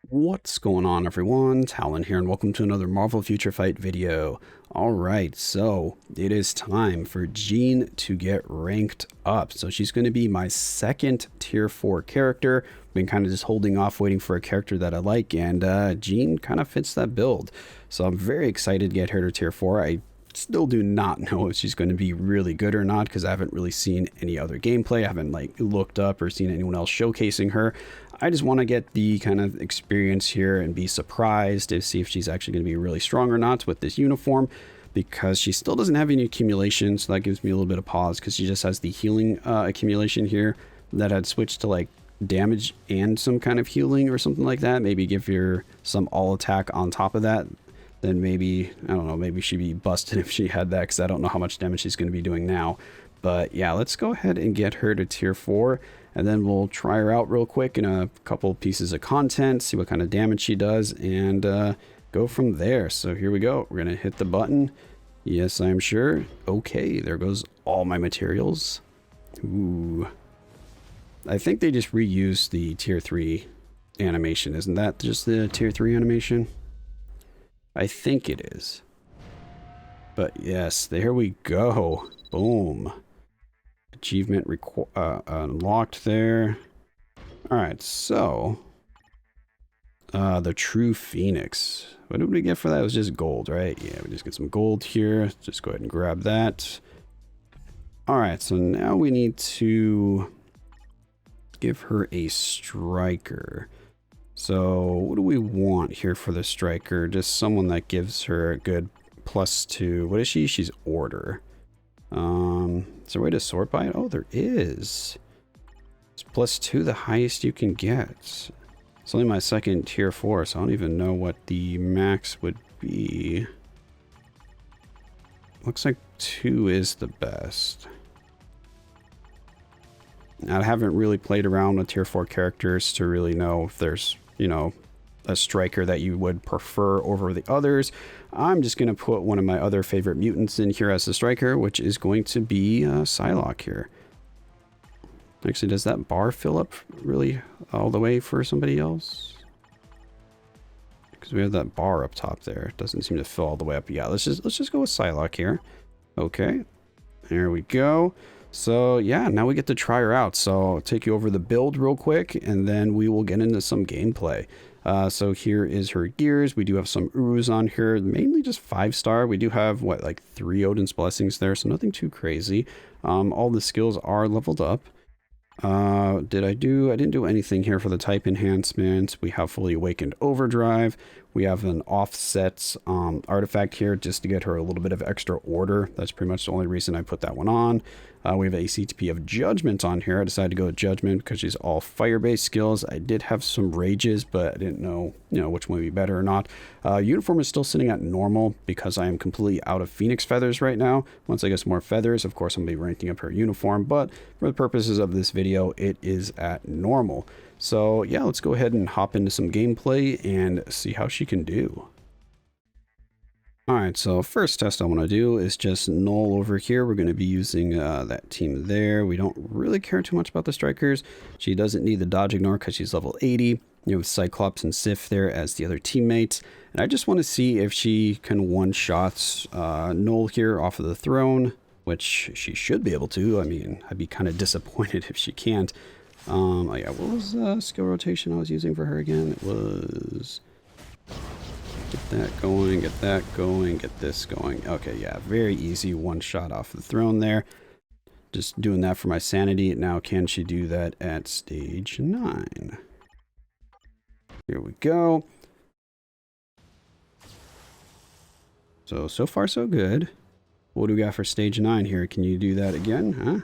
What's going on, everyone? Talen here, and welcome to another Marvel Future Fight video. Alright, so it is time for Jean to get ranked up. So she's going to be my second tier 4 character. Been kind of just holding off, waiting for a character that I like, and Jean kind of fits that build. So I'm very excited to get her to tier 4. I still do not know if she's going to be really good or not because I haven't really seen any other gameplay. I haven't looked up or seen anyone else showcasing her. I just want to get the kind of experience here and be surprised to see if she's actually going to be really strong or not with this uniform, because she still doesn't have any accumulation, so that gives me a little bit of pause because she just has the healing accumulation here that had switched to like damage and some kind of healing or something like that. Maybe give her some all attack on top of that. Then maybe, I don't know, maybe she'd be busted if she had that, because I don't know how much damage she's going to be doing now. But yeah, let's go ahead and get her to tier 4, and then we'll try her out real quick in a couple pieces of content, see what kind of damage she does, and go from there. So here we go. We're going to hit the button. Yes, I'm sure. Okay, there goes all my materials. Ooh. I think they just reused the tier 3 animation. Isn't that just the tier 3 animation? I think it is. But yes, there we go. Boom. Achievement unlocked there. Alright, so the True Phoenix. What did we get for that? It was just gold, right? Yeah, we just get some gold here. Just go ahead and grab that. Alright, so now we need to give her a striker. So what do we want here for the striker? Just someone that gives her a good +2. What is she? She's order. Is there a way to sort by it? Oh, there is. It's +2, the highest you can get. It's only my second tier 4, so I don't even know what the max would be. Looks like 2 is the best. I haven't really played around with tier 4 characters to really know if there's, you know, a striker that you would prefer over the others. I'm just going to put one of my other favorite mutants in here as the striker, which is going to be Psylocke here. Actually, does that bar fill up really all the way for somebody else? Because we have that bar up top there. It doesn't seem to fill all the way up. Yeah, let's just go with Psylocke here. Okay, there we go. So yeah, now we get to try her out. So I'll take you over the build real quick, and then we will get into some gameplay. So here is her gears. We do have some Urus on here, mainly just 5-star. We do have, what, like 3 Odin's Blessings there, so nothing too crazy. All the skills are leveled up. I didn't do anything here for the type enhancement. We have fully awakened overdrive. We have an offsets artifact here just to get her a little bit of extra order. That's pretty much the only reason I put that one on. We have a CTP of judgment on here. I decided to go with judgment because she's all fire-based skills. I did have some rages, but I didn't know, which one would be better or not. Uniform is still sitting at normal because I am completely out of Phoenix feathers right now. Once I get some more feathers, of course, I'm going to be ranking up her uniform, but for the purposes of this video, it is at normal. So yeah, let's go ahead and hop into some gameplay and see how she can do. Alright, so first test I want to do is just null over here. We're going to be using that team there. We don't really care too much about the strikers. She doesn't need the dodge ignore because she's level 80. You have Cyclops and Sif there as the other teammates. And I just want to see if she can one-shot Null here off of the throne, which she should be able to. I mean, I'd be kind of disappointed if she can't. Oh yeah, what was skill rotation I was using for her again? It was... Get that going, get that going, get this going. Okay, yeah, very easy one shot off the throne there. Just doing that for my sanity. Now, can she do that at stage 9? Here we go. So far so good. What do we got for stage 9 here? Can you do that again, huh?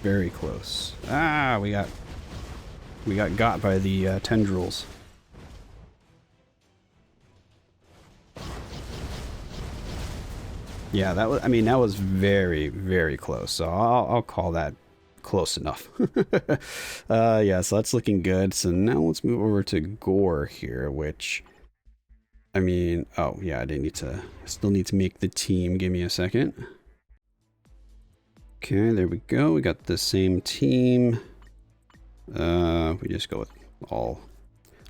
Very close. Ah, we got by the tendrils. Yeah, that was very, very close. So I'll call that close enough. Yeah, so that's looking good. So now let's move over to Gorr here, which I mean, oh yeah, I still need to make the team. Give me a second. Okay, there we go. We got the same team. We just go with all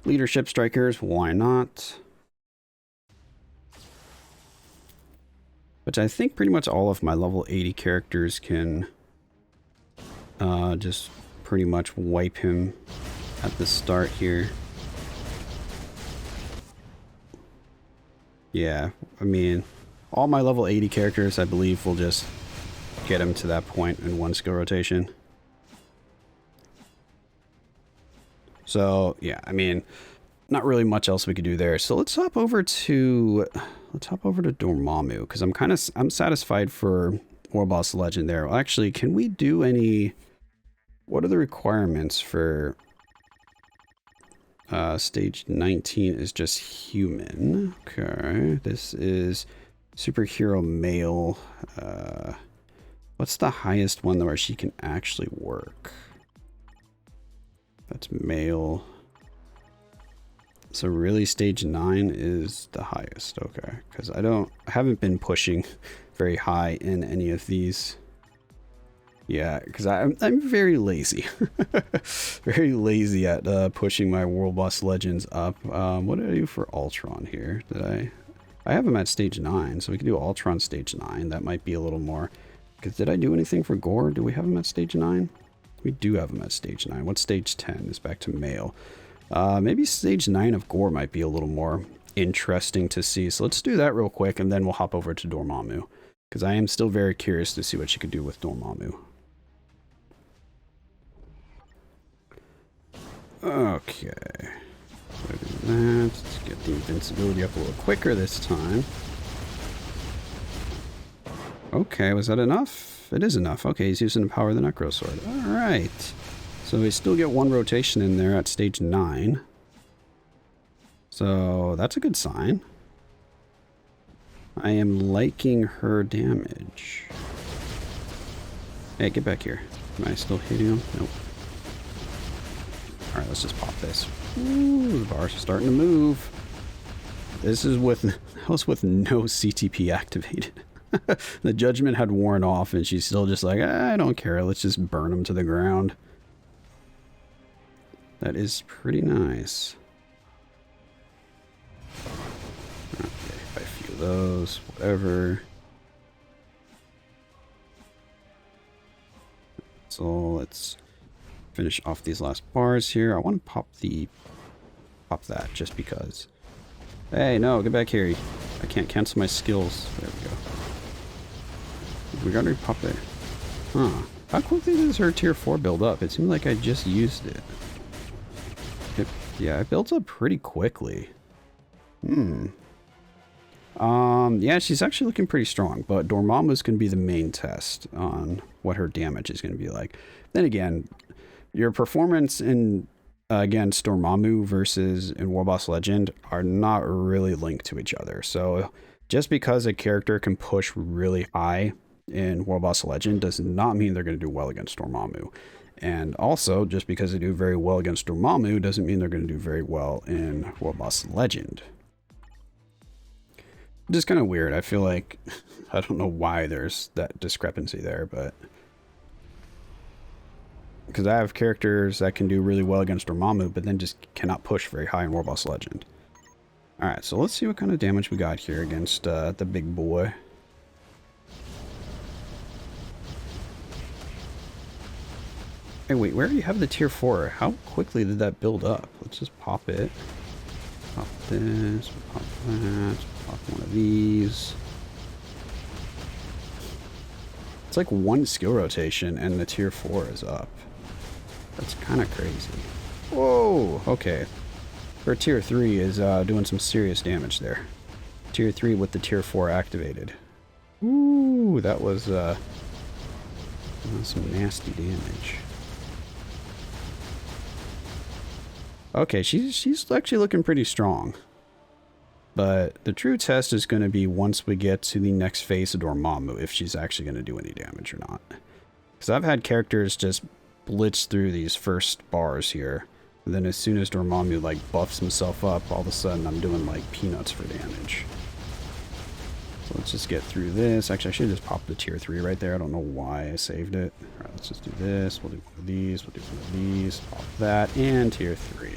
leadership strikers. Why not? Which I think pretty much all of my level 80 characters can just pretty much wipe him at the start here. Yeah, I mean, all my level 80 characters, I believe, will just get him to that point in one skill rotation. So, yeah, I mean, not really much else we could do there. So let's hop over to Dormammu, because I'm satisfied for World Boss Legend there. Well, actually, can we do any? What are the requirements for stage 19 is just human. Okay, this is superhero male. What's the highest one where she can actually work? That's male. So really stage 9 is the highest. Okay, because I haven't been pushing very high in any of these. Yeah, because I'm very lazy. Very lazy at pushing my World Boss Legends up. What did I do for Ultron here? I have him at stage 9, so we can do Ultron stage 9. That might be a little more. Because did I do anything for Gorr? Do we have him at stage 9? We do have him at stage 9. What's stage 10? Is back to male. Maybe stage 9 of Gorr might be a little more interesting to see. So let's do that real quick, and then we'll hop over to Dormammu. Because I am still very curious to see what she could do with Dormammu. Okay. Look at that. Let's get the invincibility up a little quicker this time. Okay, was that enough? It is enough. Okay, he's using the power of the Necro Sword. Alright. So we still get one rotation in there at stage 9. So that's a good sign. I am liking her damage. Hey, get back here. Am I still hitting him? Nope. Alright, let's just pop this. Ooh, the bars are starting to move. This is with, that was with no CTP activated. The judgment had worn off and she's still just like, I don't care, let's just burn him to the ground. That is pretty nice. Okay, a few of those, whatever. So let's finish off these last bars here. I want to pop that just because. Hey, no, get back here. I can't cancel my skills. There we go. We got to pop it. Huh. How quickly does her tier 4 build up? It seemed like I just used it. Yeah, it builds up pretty quickly. Yeah, she's actually looking pretty strong, but Dormammu's going to be the main test on what her damage is going to be like. Then again, your performance in against Dormammu versus in World Boss Legend are not really linked to each other. So just because a character can push really high in World Boss Legend does not mean they're going to do well against Dormammu. And also, just because they do very well against Dormammu doesn't mean they're going to do very well in World Boss Legend. Just kind of weird. I feel like, I don't know why there's that discrepancy there, but because I have characters that can do really well against Dormammu, but then just cannot push very high in World Boss Legend. Alright, so let's see what kind of damage we got here against the big boy. Hey, wait, where do you have the tier 4? How quickly did that build up? Let's just pop it. Pop this, pop that, pop one of these. It's like one skill rotation and the tier 4 is up. That's kind of crazy. Whoa, okay. Her tier 3 is doing some serious damage there. Tier 3 with the tier 4 activated. Ooh, that was some nasty damage. Okay, she's actually looking pretty strong. But the true test is going to be once we get to the next phase of Dormammu, if she's actually going to do any damage or not. Because I've had characters just blitz through these first bars here. And then as soon as Dormammu like buffs himself up, all of a sudden I'm doing like peanuts for damage. So let's just get through this. Actually, I should have just popped the tier 3 right there. I don't know why I saved it. All right, let's just do this. We'll do one of these. We'll do one of these. Pop that. And tier 3.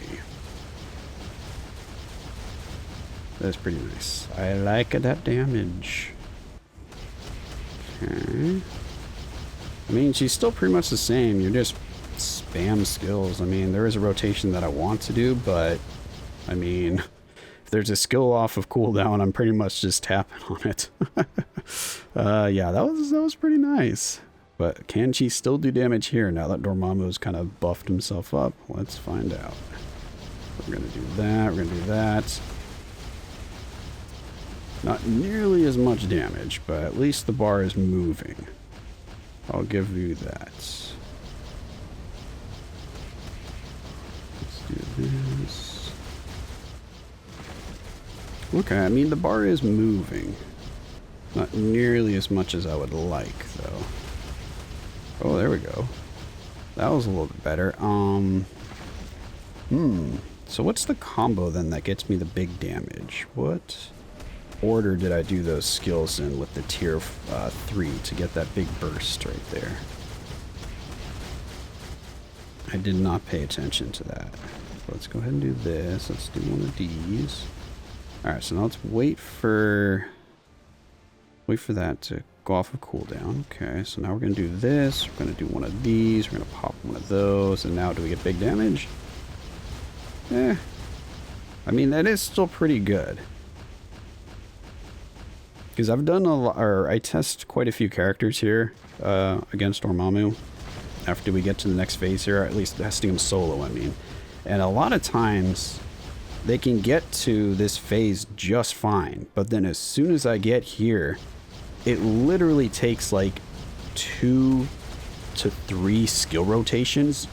That's pretty nice. I like that damage. Okay. I mean, she's still pretty much the same. You're just spam skills. I mean, there is a rotation that I want to do, but I mean, if there's a skill off of cooldown, I'm pretty much just tapping on it. Yeah, that was pretty nice. But can she still do damage here now that Dormammu's kind of buffed himself up? Let's find out. We're gonna do that. We're gonna do that. Not nearly as much damage, but at least the bar is moving. I'll give you that. Let's do this. Okay, I mean, the bar is moving. Not nearly as much as I would like, though. Oh, there we go. That was a little bit better. So what's the combo, then, that gets me the big damage? What order did I do those skills in with the tier 3 to get that big burst right there? I did not pay attention to that. Let's go ahead and do this. Let's do one of these. Alright, so now let's wait for that to go off of cooldown. Okay, so now we're going to do this. We're going to do one of these. We're going to pop one of those. And now do we get big damage? I mean, that is still pretty good. Because I've done a lot, or I test quite a few characters here against Dormammu after we get to the next phase here, or at least testing them solo, I mean. And a lot of times they can get to this phase just fine, but then as soon as I get here, it literally takes like 2 to 3 skill rotations,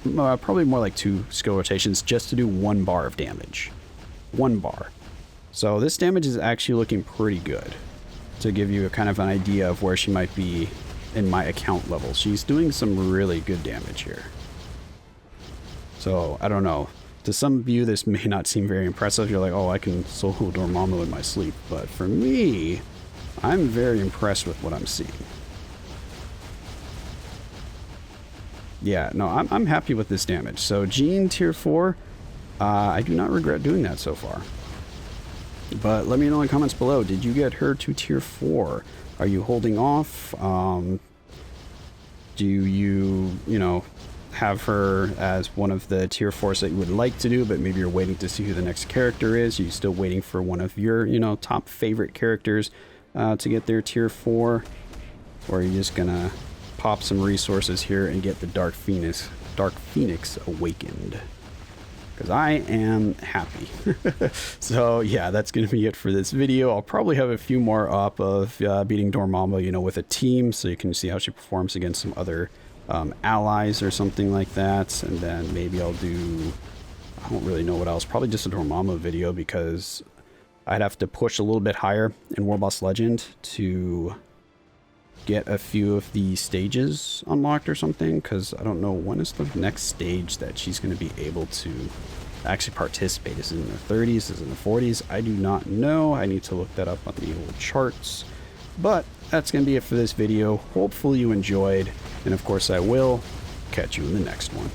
probably more like 2 skill rotations, just to do 1 bar of damage. 1 bar. So this damage is actually looking pretty good, to give you a kind of an idea of where she might be in my account level. She's doing some really good damage here. So, I don't know. To some of you, this may not seem very impressive. You're like, oh, I can solo Dormammu in my sleep. But for me, I'm very impressed with what I'm seeing. Yeah, no, I'm happy with this damage. So, Jean tier 4, I do not regret doing that so far. But let me know in the comments below, did you get her to tier 4? Are you holding off? Do you know, have her as one of the tier 4s that you would like to do, but maybe you're waiting to see who the next character is? Are you still waiting for one of your, you know, top favorite characters to get their tier 4? Or are you just gonna pop some resources here and get the Dark Phoenix awakened? Because I am happy. So yeah, that's going to be it for this video. I'll probably have a few more up of beating Dormammu, you know, with a team, so you can see how she performs against some other allies or something like that. And then maybe I'll do, I don't really know what else, probably just a Dormammu video, because I'd have to push a little bit higher in War Boss Legend to get a few of the stages unlocked or something, because I don't know when is the next stage that she's going to be able to actually participate. Is it in the 30s? Is it in the 40s? I do not know. I need to look that up on the old charts. But that's going to be it for this video. Hopefully you enjoyed, and of course I will catch you in the next one.